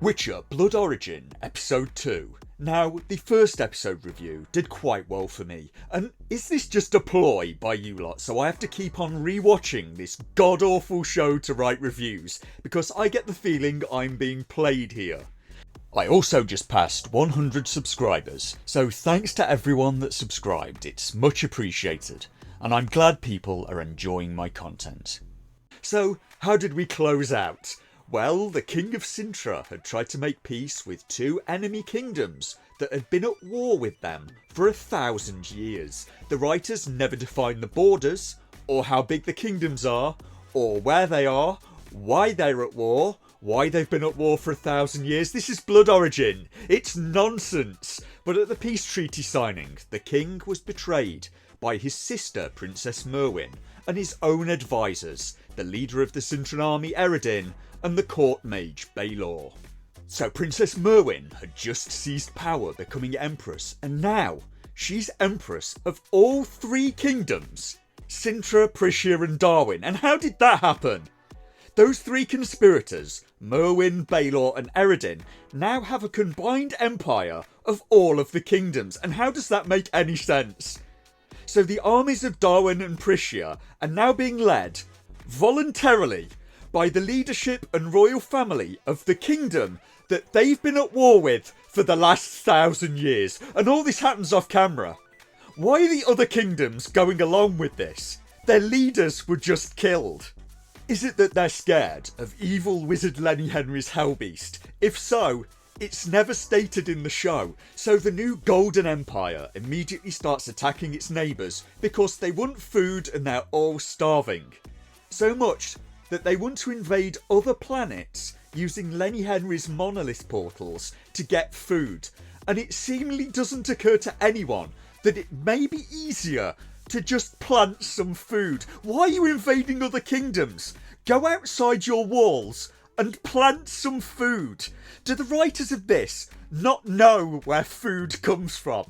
Witcher Blood Origin Episode 2. Now, the first episode review did quite well for me, and is this just a ploy by you lot so I have to keep on rewatching this god-awful show to write reviews, because I get the feeling I'm being played here? I also just passed 100 subscribers, so thanks to everyone that subscribed, it's much appreciated, and I'm glad people are enjoying my content. So, how did we close out? Well, the King of Sintra had tried to make peace with two enemy kingdoms that had been at war with them for 1,000 years. The writers never defined the borders, or how big the kingdoms are, or where they are, why they're at war, why they've been at war for 1,000 years. This is Blood Origin. It's nonsense. But at the peace treaty signing, the king was betrayed by his sister, Princess Merwin, and his own advisors, the leader of the Sintran army, Eredin, and the court mage, Baelor. So Princess Merwin had just seized power, becoming empress, and now she's empress of all three kingdoms, Sintra, Prussia and Darwin. And how did that happen? Those three conspirators, Merwin, Baelor and Eredin, now have a combined empire of all of the kingdoms. And how does that make any sense? So the armies of Darwin and Prussia are now being led, voluntarily, by the leadership and royal family of the kingdom that they've been at war with for the last 1,000 years. And all this happens off camera. Why are the other kingdoms going along with this? Their leaders were just killed. Is it that they're scared of evil wizard Lenny Henry's Hellbeast? If so, it's never stated in the show. So the new Golden Empire immediately starts attacking its neighbours because they want food and they're all starving. So much that they want to invade other planets using Lenny Henry's monolith portals to get food. And it seemingly doesn't occur to anyone that it may be easier to just plant some food. Why are you invading other kingdoms? Go outside your walls and plant some food. Do the writers of this not know where food comes from?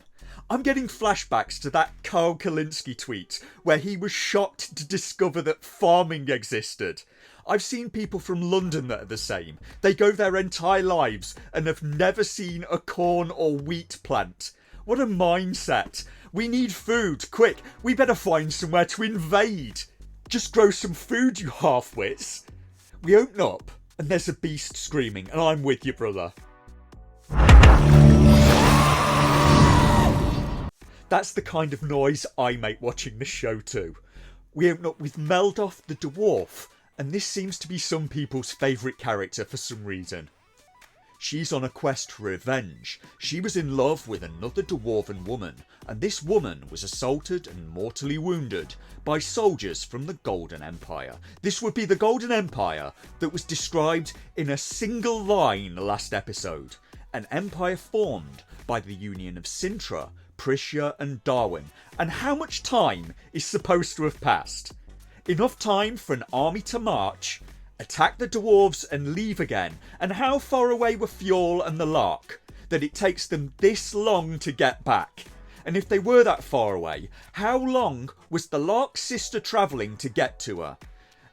I'm getting flashbacks to that Carl Kalinske tweet where he was shocked to discover that farming existed. I've seen people from London that are the same. They go their entire lives and have never seen a corn or wheat plant. What a mindset. We need food, quick, we better find somewhere to invade. Just grow some food, you half-wits. We open up and there's a beast screaming, and I'm with you, brother. That's the kind of noise I make watching this show too. We open up with Meldoff the dwarf, and this seems to be some people's favourite character for some reason. She's on a quest for revenge. She was in love with another dwarven woman, and this woman was assaulted and mortally wounded by soldiers from the Golden Empire. This would be the Golden Empire that was described in a single line last episode. An empire formed by the union of Sintra, Prussia and Darwin. And how much time is supposed to have passed? Enough time for an army to march, attack the dwarves and leave again. And how far away were Fjord and the Lark that it takes them this long to get back? And if they were that far away, how long was the Lark's sister travelling to get to her?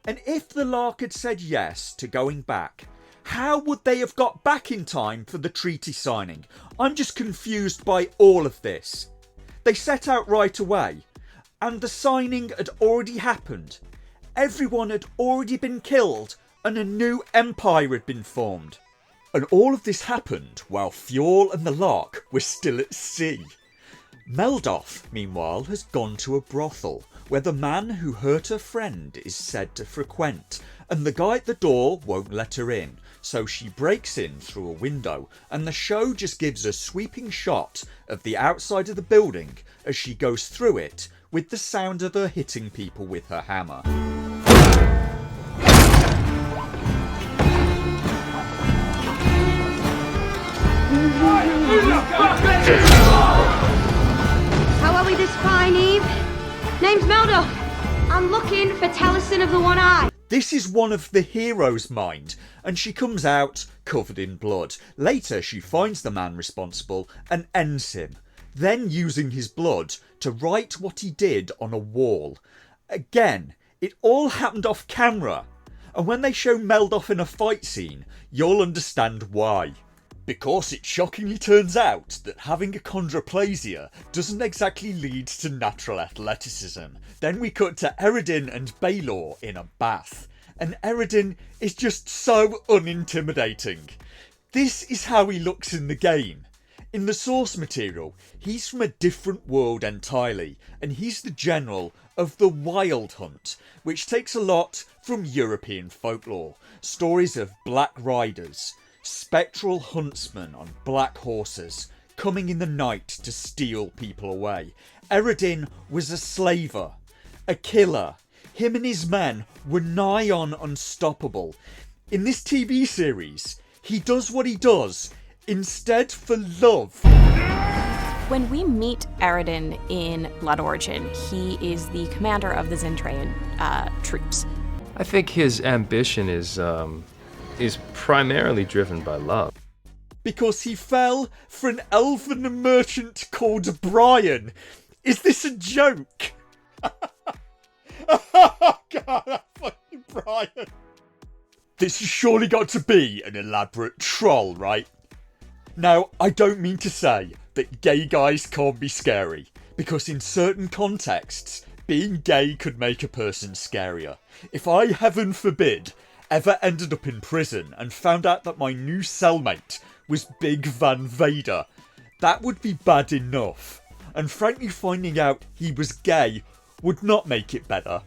And if the Lark had said yes to going back, how would they have got back in time for the treaty signing? I'm just confused by all of this. They set out right away, and the signing had already happened. Everyone had already been killed, and a new empire had been formed. And all of this happened while Fjord and the Lark were still at sea. Meldoff, meanwhile, has gone to a brothel, where the man who hurt her friend is said to frequent, and the guy at the door won't let her in, so she breaks in through a window, and the show just gives a sweeping shot of the outside of the building as she goes through it, with the sound of her hitting people with her hammer. How are we this fine eve? Name's Meldoff. I'm looking for Taliesin of the One Eye. This is one of the hero's mind, and she comes out covered in blood. Later she finds the man responsible and ends him, then using his blood to write what he did on a wall. Again, it all happened off camera. and when they show meldoff in a fight scene, you'll understand why. Because it shockingly turns out that having achondroplasia doesn't exactly lead to natural athleticism. Then we cut to Eredin and Baylor in a bath, and Eredin is just so unintimidating. This is how he looks in the game. In the source material, he's from a different world entirely, and he's the general of the Wild Hunt, which takes a lot from European folklore. Stories of black riders, spectral huntsmen on black horses, coming in the night to steal people away. Eredin was a slaver, a killer. Him and his men were nigh on unstoppable. In this TV series, he does what he does, instead for love. When we meet Eredin in Blood Origin, he is the commander of the Zentraean troops. I think his ambition is primarily driven by love. Because he fell for an elven merchant called Brian. Is this a joke? Oh God, fucking Brian. This has surely got to be an elaborate troll, right? Now, I don't mean to say that gay guys can't be scary, because in certain contexts, being gay could make a person scarier. If I, heaven forbid, ever ended up in prison and found out that my new cellmate was Big Van Vader, that would be bad enough. And frankly, finding out he was gay would not make it better.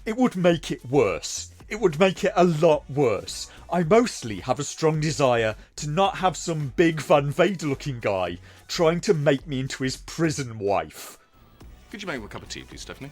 It would make it worse. It would make it a lot worse. I mostly have a strong desire to not have some Big Van Vader looking guy trying to make me into his prison wife. Could you make me a cup of tea, please, Stephanie?